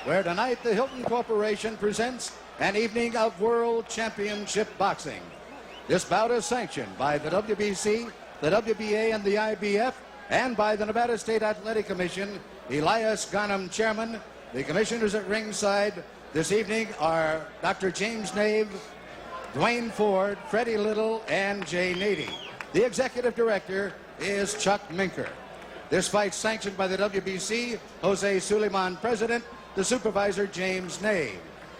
where tonight the Hilton Corporation presents an evening of World Championship Boxing. This bout is sanctioned by the WBC, the WBA, and the IBF, and by the Nevada State Athletic Commission. Elias Garnham, chairman. The commissioners at ringside this evening are Dr. James Nave, Dwayne Ford, Freddie Little, and Jay Nady. The executive director is Chuck Minker. This fight sanctioned by the WBC, Jose Suleiman, president, the supervisor, James Nave.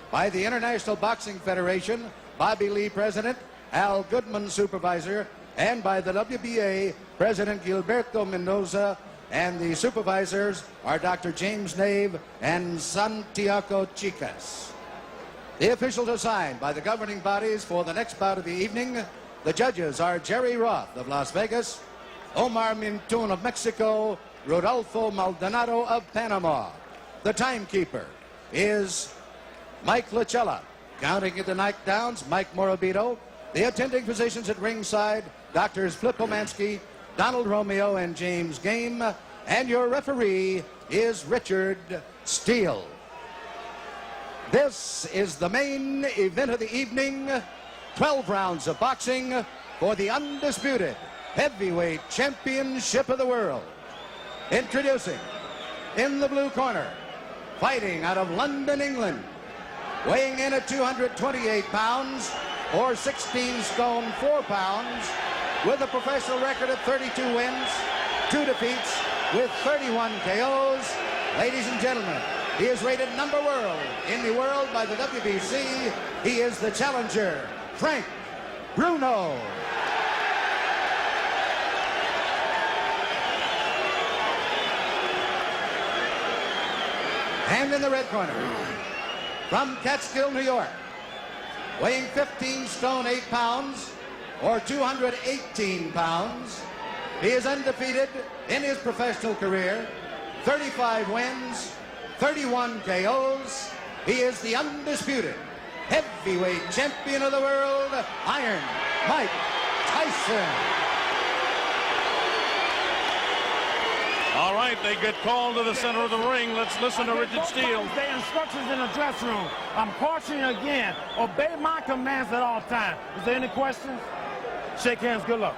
By the International Boxing Federation, Bobby Lee, president, Al Goodman, supervisor, and by the WBA, President Gilberto Mendoza, and the supervisors are Dr. James Nave and Santiago Chicas. The officials are signed by the governing bodies for the next bout of the evening. The judges are Jerry Roth of Las Vegas, Omar Mintun of Mexico, Rodolfo Maldonado of Panama. The timekeeper is Mike Lachella. Counting at the knockdowns, Mike Morabito. The attending physicians at ringside, Doctors Flip Omansky, Donald Romeo, and James Game. And your referee is Richard Steele. This is the main event of the evening. 12 rounds of boxing for the undisputed heavyweight championship of the world. Introducing, in the blue corner, fighting out of London, England, weighing in at 228 pounds, or 16 stone 4 pounds, with a professional record of 32 wins, 2 defeats, with 31 KOs. Ladies and gentlemen, he is rated number world in the world by the WBC. He is the challenger, Frank Bruno. And in the red corner, from Catskill, New York, weighing 15 stone 8 pounds, or 218 pounds, he is undefeated in his professional career, 35 wins, 31 KOs. He is the undisputed heavyweight champion of the world, Iron Mike Tyson. All right, they get called to the center of the ring. Let's listen to Richard Steele. The instructions in the dressing room. I'm cautioning you again. Obey my commands at all times. Is there any questions? Shake hands. Good luck.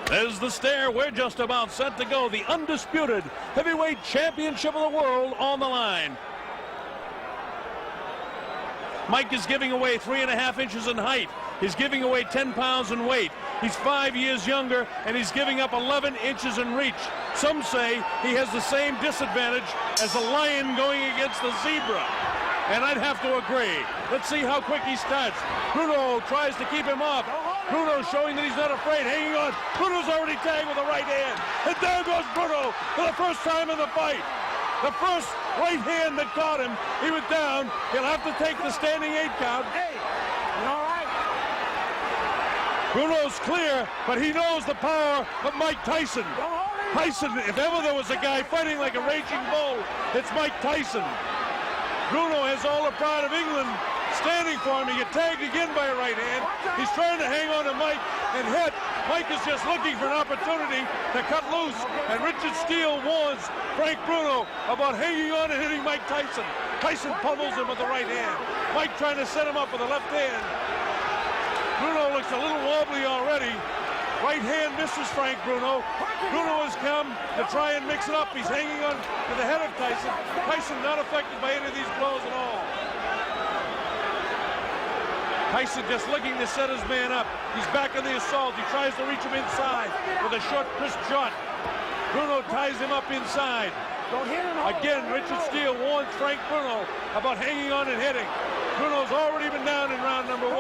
There's the stare. We're just about set to go. The undisputed heavyweight championship of the world on the line. Mike is giving away 3.5 inches in height. He's giving away 10 pounds in weight. He's 5 years younger, and he's giving up 11 inches in reach. Some say he has the same disadvantage as a lion going against the zebra. And I'd have to agree. Let's see how quick he starts. Bruno tries to keep him off. Bruno showing that he's not afraid, hanging on. Bruno's already tagged with the right hand. And there goes Bruno for the first time in the fight. The first right hand that caught him, he was down. He'll have to take the standing 8 count. Hey, you all right? Bruno's clear, but he knows the power of Mike Tyson. Tyson, if ever there was a guy fighting like a raging bull, it's Mike Tyson. Bruno has all the pride of England standing for him. He get tagged again by a right hand. He's trying to hang on to Mike and hit. Mike is just looking for an opportunity to cut loose. And Richard Steele warns Frank Bruno about hanging on and hitting Mike Tyson. Tyson pummels him with the right hand. Mike trying to set him up with the left hand. Bruno looks a little wobbly already. Right hand misses Frank Bruno. Bruno has come to try and mix it up. He's hanging on to the head of Tyson. Tyson not affected by any of these blows at all. Tyson just looking to set his man up. He's back on the assault. He tries to reach him inside with a short, crisp shot. Bruno ties him up inside. Again, Richard Steele warns Frank Bruno about hanging on and hitting. Bruno's already been down in round number 1.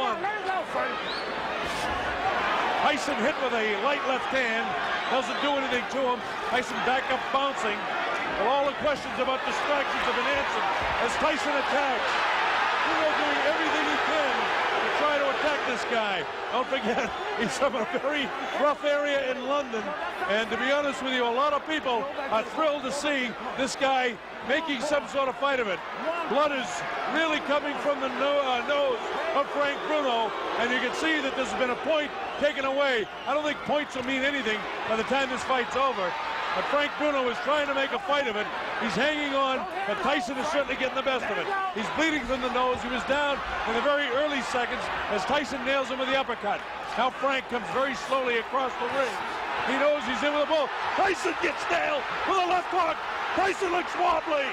Tyson hit with a light left hand. Doesn't do anything to him. Tyson back up bouncing. Well, all the questions about distractions have been answered as Tyson attacks. Bruno doing everything he can to try to attack this guy. Don't forget, he's from a very rough area in London. And to be honest with you, a lot of people are thrilled to see this guy making some sort of fight of it. Blood is really coming from the nose of Frank Bruno, and you can see that there's been a point taken away. I don't think points will mean anything by the time this fight's over. but Frank Bruno is trying to make a fight of it. He's hanging on, but Tyson is certainly getting the best of it. He's bleeding from the nose. He was down in the very early seconds as Tyson nails him with the uppercut. Now Frank comes very slowly across the ring. He knows he's in with a bull. Tyson gets nailed with a left hook. Tyson looks wobbly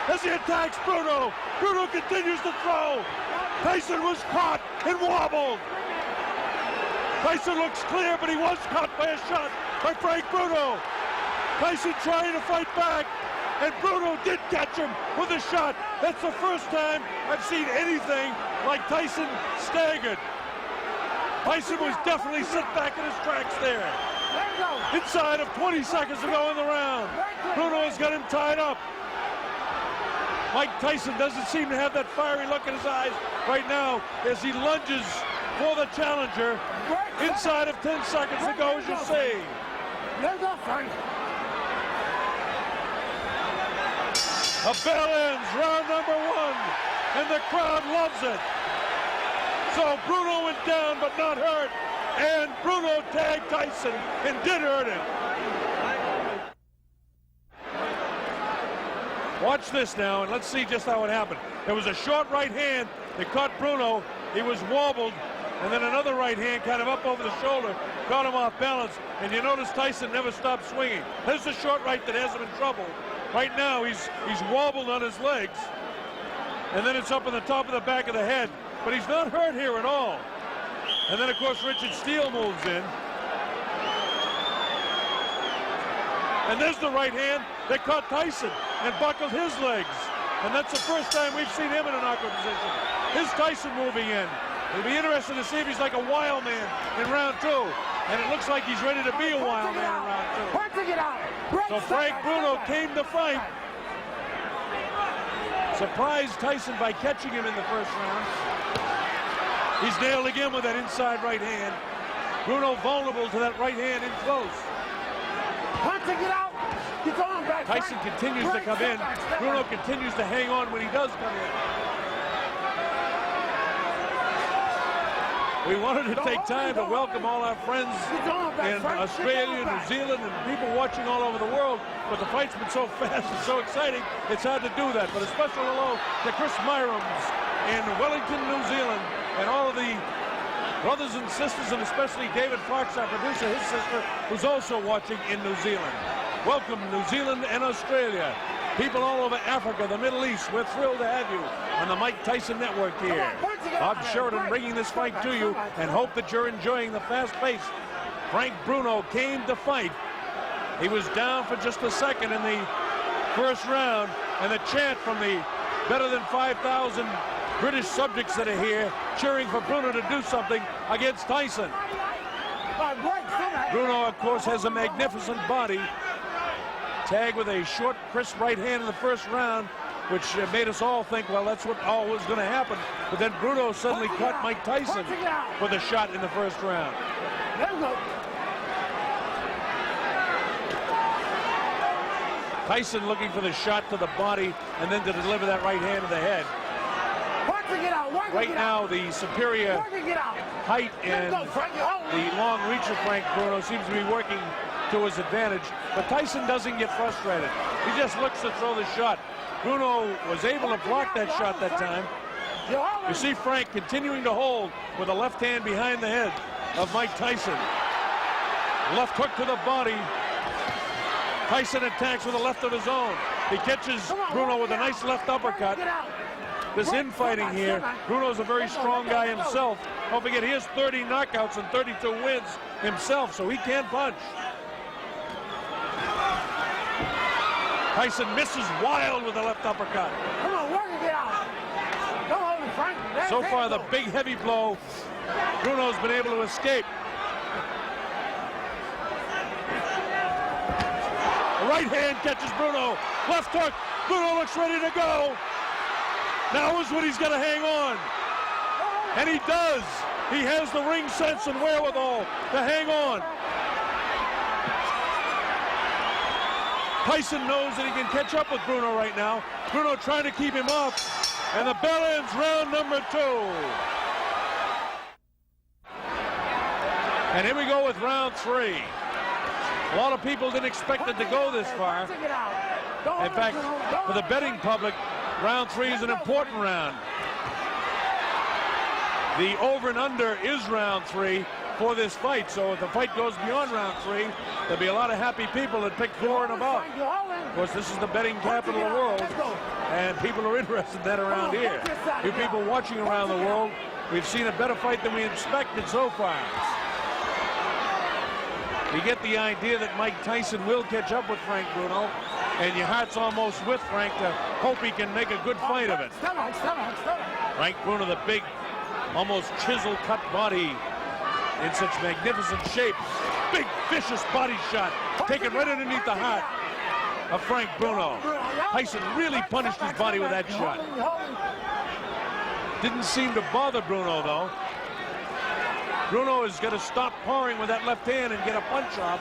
as he attacks Bruno. Bruno continues to throw. Tyson was caught and wobbled. Tyson looks clear, but he was caught by a shot by Frank Bruno. Tyson trying to fight back, and Bruno did catch him with a shot. That's the first time I've seen anything like Tyson staggered. Tyson was definitely set back in his tracks there. Inside of 20 seconds to go in the round. Bruno has got him tied up. Mike Tyson doesn't seem to have that fiery look in his eyes right now as he lunges for the challenger. Inside of 10 seconds to go, as you see. A bell ends round number 1, and the crowd loves it. So Bruno went down but not hurt, and Bruno tagged Tyson and did hurt him. Watch this now, and let's see just how it happened. There was a short right hand that caught Bruno. He was wobbled, and then another right hand kind of up over the shoulder caught him off balance, and you notice Tyson never stopped swinging. There's the short right that has him in trouble. Right now he's wobbled on his legs, and then it's up on the top of the back of the head, but he's not hurt here at all. And then of course Richard Steele moves in, and there's the right hand that caught Tyson and buckled his legs, and that's the first time we've seen him in an awkward position. Here's Tyson moving in. It'll be interesting to see if he's like a wild man in round 2. And it looks like he's ready to be a wild man in round 2. So Frank Bruno came to fight. Surprised Tyson by catching him in the first round. He's nailed again with that inside right hand. Bruno vulnerable to that right hand in close. Tyson continues to come in. Bruno continues to hang on when he does come in. We wanted to take time to welcome all our friends in Australia, New Zealand, and people watching all over the world, but the fight's been so fast and so exciting, it's hard to do that. But a special hello to Chris Myrams in Wellington, New Zealand, and all of the brothers and sisters, and especially David Fox, our producer, his sister, who's also watching in New Zealand. Welcome, New Zealand and Australia. People all over Africa, the Middle East, we're thrilled to have you on the Mike Tyson Network here. Bob Sheridan bringing this fight to you, and hope that you're enjoying the fast pace. Frank Bruno came to fight. He was down for just a second in the first round, and the chant from the better than 5,000 British subjects that are here cheering for Bruno to do something against Tyson. Bruno, of course, has a magnificent body. Tagged with a short, crisp right hand in the first round, which made us all think, well, that's what all was going to happen. But then Bruno suddenly caught Mike Tyson with a shot in the first round. Tyson looking for the shot to the body and then to deliver that right hand to the head. Right now, the superior height and the long reach of Frank Bruno seems to be working to his advantage, but Tyson doesn't get frustrated. He just looks to throw the shot. Bruno was able to block that shot that time. You see Frank continuing to hold with a left hand behind the head of Mike Tyson. Left hook to the body. Tyson attacks with a left of his own. He catches Bruno with a nice left uppercut. This infighting here, Bruno's a very strong guy himself. Don't forget, he has 30 knockouts and 32 wins himself, so he can punch. Tyson misses wild with the left uppercut. Come on, work it out. Come on, Frank. So far, the big heavy blow, Bruno's been able to escape. The right hand catches Bruno. Left hook. Bruno looks ready to go. Now is when he's got to hang on. And he does. He has the ring sense and wherewithal to hang on. Tyson knows that he can catch up with Bruno right now. Bruno trying to keep him up. And the bell ends round number 2. And here we go with round 3. A lot of people didn't expect it to go this far. In fact, for the betting public, round 3 is an important round. The over and under is round 3 for this fight. So if the fight goes beyond round 3, there'll be a lot of happy people that pick 4 and above. Of course, this is the betting capital of the world, and people are interested in that around here. You people watching around the world, we've seen a better fight than we expected so far. You get the idea that Mike Tyson will catch up with Frank Bruno, and your heart's almost with Frank to hope he can make a good fight of it. Frank Bruno, the big, almost chisel-cut body in such magnificent shape. Big, vicious body shot, taken right underneath the heart of Frank Bruno. Tyson really punished his body with that shot. Didn't seem to bother Bruno, though. Bruno is going to stop pouring with that left hand and get a punch off.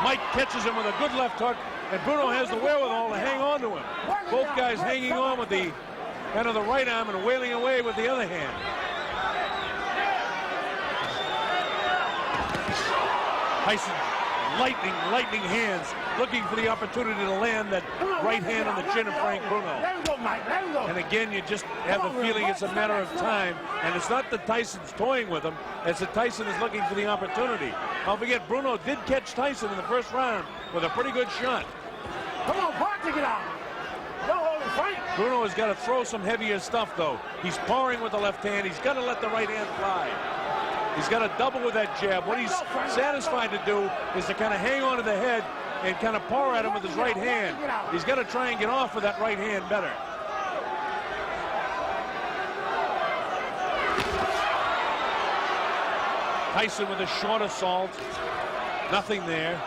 Mike catches him with a good left hook, and Bruno has the wherewithal to hang on to him. Both guys hanging on with the kind of the right arm and wailing away with the other hand. Tyson, lightning hands, looking for the opportunity to land that right hand on the chin of Frank Bruno. And again, you just have the feeling it's a matter of time. And it's not that Tyson's toying with him, it's that Tyson is looking for the opportunity. Don't forget, Bruno did catch Tyson in the first round with a pretty good shot. Come on, punch it out. Bruno has got to throw some heavier stuff, though. He's pouring with the left hand. He's got to let the right hand fly. He's got to double with that jab. What he's satisfied to do is to kind of hang on to the head and kind of pour at him with his right hand. He's got to try and get off with that right hand better. Tyson with a short assault. Nothing there.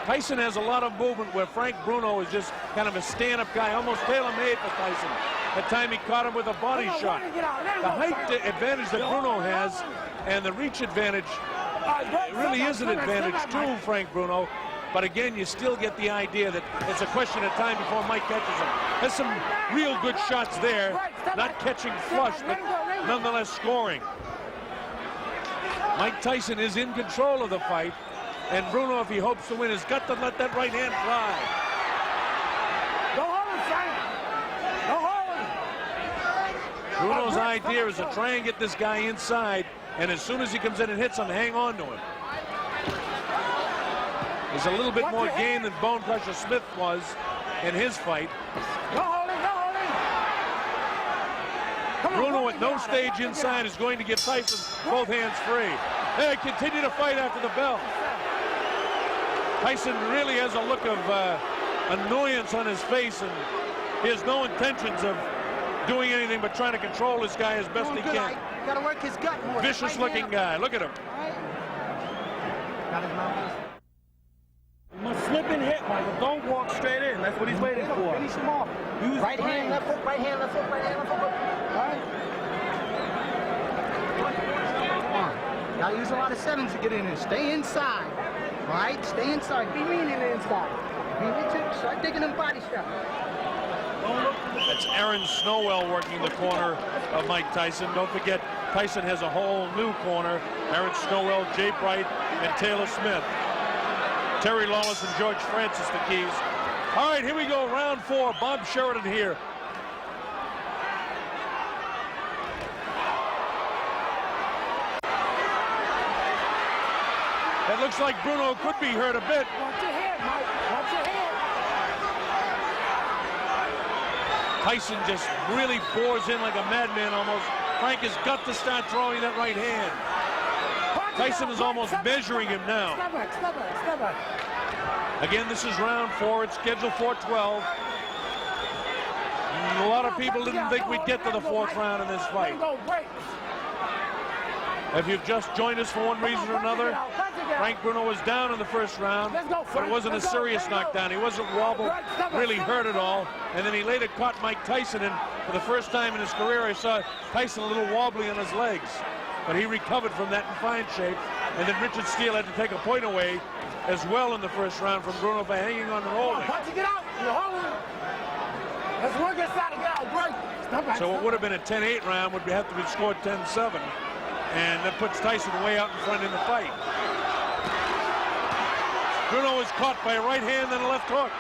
Tyson has a lot of movement where Frank Bruno is just kind of a stand-up guy, almost tailor-made for Tyson. That time he caught him with a body shot. The height advantage that Bruno has and the reach advantage, it really is an advantage to Frank Bruno. But again, you still get the idea that it's a question of time before Mike catches him. Has some real good shots there, not catching flush, but nonetheless scoring. Mike Tyson is in control of the fight, and Bruno, if he hopes to win, has got to let that right hand fly. Bruno's idea is to try and get this guy inside, and as soon as he comes in and hits him, hang on to him. He's a little bit more game than Bone Crusher Smith was in his fight. Bruno at no stage inside is going to get Tyson both hands free. They continue to fight after the bell. Tyson really has a look of annoyance on his face, and he has no intentions of doing anything but trying to control this guy as best he can. Got to work his gut more. Vicious looking guy. Look at him. Got his mouth. You must slip and hit, Michael. Don't walk straight in. That's what he's waiting for. Finish him off. Right hand, left hook, right hand, left hook, right hand, left hook. All right. Come on. Got to use a lot of sevens to get in there. Stay inside. All right? Stay inside. Be mean in the inside. Be mean too. Start digging them body straps. That's Aaron Snowell working the corner of Mike Tyson. Don't forget, Tyson has a whole new corner. Aaron Snowell, Jay Bright, and Taylor Smith. Terry Lawless and George Francis, the keys. All right, here we go, round 4. Bob Sheridan here. It looks like Bruno could be hurt a bit. Watch your head, Mike. Watch your head. Tyson just really pours in like a madman almost. Frank has got to start throwing that right hand. Tyson is almost measuring him now. Again, this is round 4. It's scheduled for 12. A lot of people didn't think we'd get to the 4th round in this fight. If you've just joined us for one reason or another, Frank Bruno was down in the first round, but it wasn't a serious knockdown. He wasn't wobbled, really hurt at all. And then he later caught Mike Tyson, and for the first time in his career, I saw Tyson a little wobbly on his legs. But he recovered from that in fine shape. And then Richard Steele had to take a point away as well in the first round from Bruno by hanging on and holding. Get out. You're holding. Let's work this out and get out. Break. So what would have been a 10-8 round would have to be scored 10-7. And that puts Tyson way out in front in the fight. Bruno is caught by a right hand and a left hook.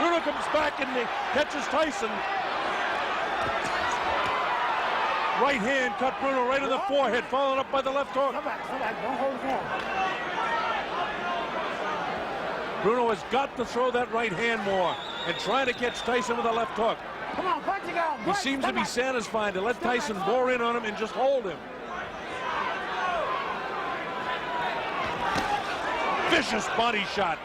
Bruno comes back and catches Tyson. Right hand cut Bruno right in the forehead, followed up by the left hook. Come back, don't hold his hand. Bruno has got to throw that right hand more and try to catch Tyson with a left hook. Come on, punch it out. He seems to be satisfied to let Tyson bore in on him and just hold him. Vicious body shot.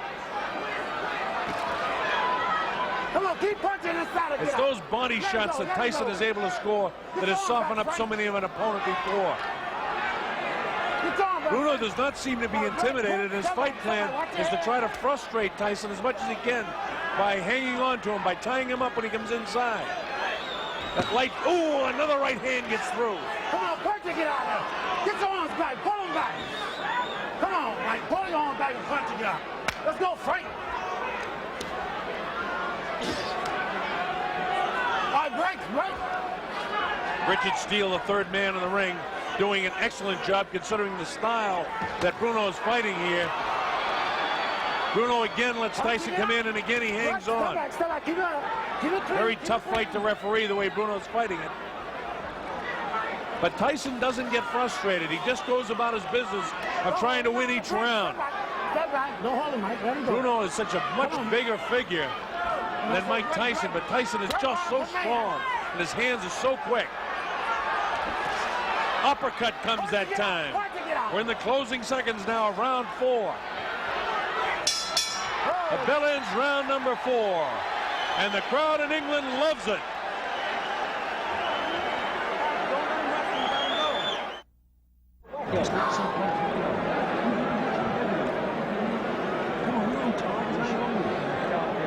Come on, keep punching inside of it. It's those body shots that Tyson is able to score that has softened up so many of an opponent before. Bruno does not seem to be intimidated. His fight plan is to try to frustrate Tyson as much as he can by hanging on to him, by tying him up when he comes inside. That light, ooh, another right hand gets through. Come on, punch it, get out of there. Get your arms back, pull them back. Come on, Mike, pull your arms back and punch it, get out. Let's go, Frank. All right, break. Richard Steele, the third man in the ring, doing an excellent job considering the style that Bruno is fighting here. Bruno again lets Tyson come in, and again he hangs on. Very tough fight to referee the way Bruno's fighting it. But Tyson doesn't get frustrated. He just goes about his business of trying to win each round. Bruno is such a much bigger figure than Mike Tyson, but Tyson is just so strong, and his hands are so quick. Uppercut comes that time. We're in the closing seconds now of round 4. The bell ends round number 4, and the crowd in England loves it.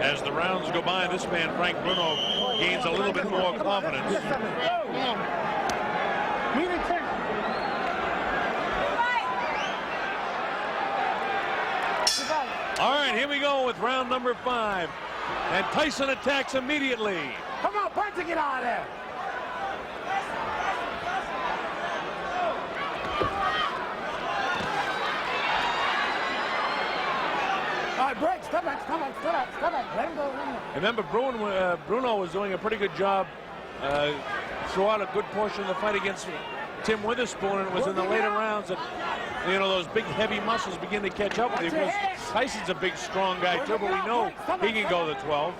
As the rounds go by, this man, Frank Bruno, gains a little bit more confidence. All right, here we go with round number 5. And Tyson attacks immediately. Come on, punch it, get out of there. All right, break, step back. Let him go. Remember, Bruno was doing a pretty good job throughout a good portion of the fight against Tim Witherspoon, and it was in the later rounds that, you know, those big heavy muscles begin to catch up with him. Tyson's a big strong guy too, but we know he can go to 12.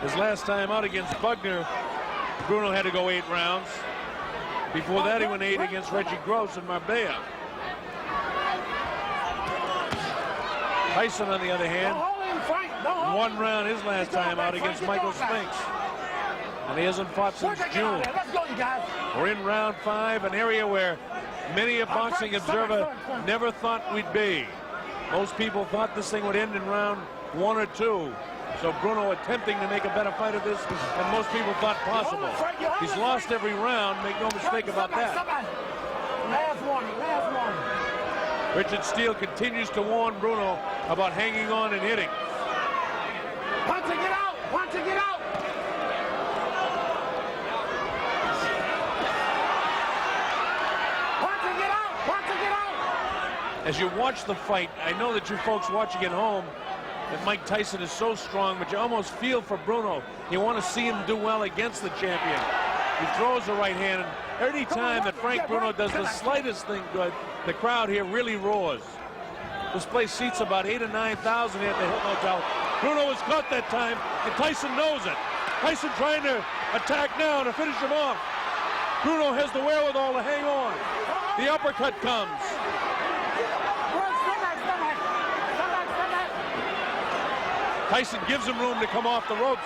His last time out against Bugner, Bruno had to go 8 rounds. Before that, he went 8 against Reggie Gross in Marbella. Tyson, on the other hand, 1 round his last time out against Michael Spinks. And he hasn't fought since June. We're in round 5, an area where many a boxing observer never thought we'd be. Most people thought this thing would end in round 1 or 2. So Bruno attempting to make a better fight of this than most people thought possible. He's lost every round, make no mistake about that. Last one. Richard Steele continues to warn Bruno about hanging on and hitting. Punch it, get out. As you watch the fight, I know that you folks watching at home, that Mike Tyson is so strong, but you almost feel for Bruno. You want to see him do well against the champion. He throws the right hand, and every time that Frank Bruno does the slightest thing good, the crowd here really roars. This place seats about 8,000 or 9,000 here at the Hilton Hotel. Bruno was caught that time, and Tyson knows it. Tyson trying to attack now to finish him off. Bruno has the wherewithal to hang on. The uppercut comes. Tyson gives him room to come off the ropes.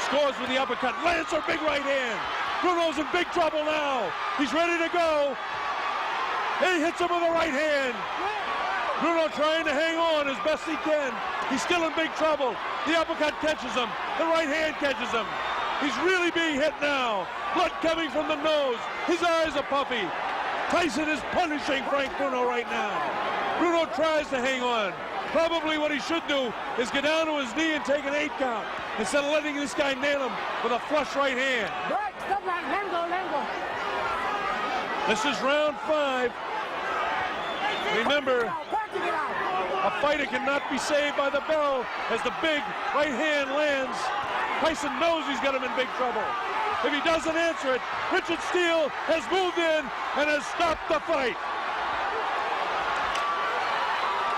Scores with the uppercut. Lands a big right hand. Bruno's in big trouble now. He's ready to go. He hits him with a right hand. Bruno trying to hang on as best he can. He's still in big trouble. The uppercut catches him. The right hand catches him. He's really being hit now. Blood coming from the nose. His eyes are puffy. Tyson is punishing Frank Bruno right now. Bruno tries to hang on. Probably what he should do is get down to his knee and take an 8 count instead of letting this guy nail him with a flush right hand. This is round 5. Remember, A fighter cannot be saved by the bell as the big right hand lands. Tyson knows he's got him in big trouble. If he doesn't answer it, Richard Steele has moved in and has stopped the fight.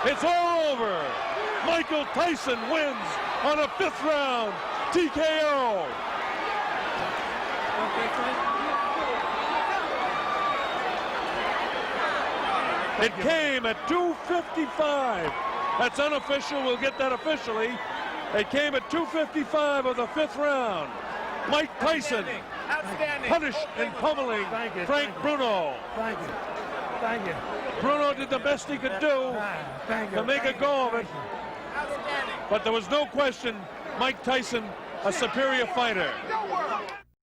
It's all over. Michael Tyson wins on a 5th round TKO. It came at 2:55. That's unofficial. We'll get that officially. It came at 2:55 of the 5th round. Mike Tyson punished and pummeling Frank Bruno. Thank you. Thank you. Bruno did the best he could do to make a go of it. But there was no question, Mike Tyson, a superior fighter.